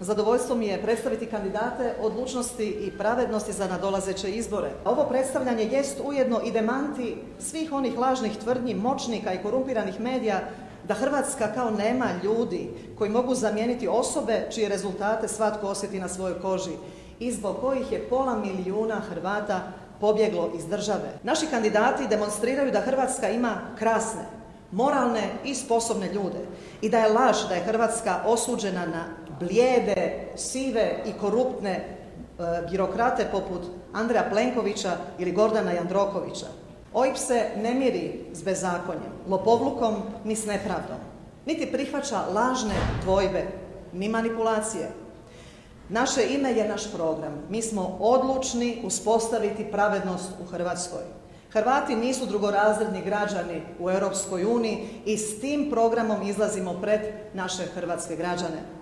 Zadovoljstvo mi je predstaviti kandidate Odlučnosti i pravednosti za nadolazeće izbore. Ovo predstavljanje jest ujedno i demanti svih onih lažnih tvrdnji moćnika i korumpiranih medija da Hrvatska kao nema ljudi koji mogu zamijeniti osobe čije rezultate svatko osjeti na svojoj koži i zbog kojih je pola milijuna Hrvata pobjeglo iz države. Naši kandidati demonstriraju da Hrvatska ima krasne, moralne i sposobne ljude i da je laž da je Hrvatska osuđena na blijede, sive i koruptne birokrate poput Andreja Plenkovića ili Gordana Jandrokovića. OIB se ne miri s bezakonjem, lopovlukom ni s nepravdom, niti prihvaća lažne dvojbe, ni manipulacije. Naše ime je naš program. Mi smo odlučni uspostaviti pravednost u Hrvatskoj. Hrvati nisu drugorazredni građani u Europskoj uniji i s tim programom izlazimo pred naše hrvatske građane.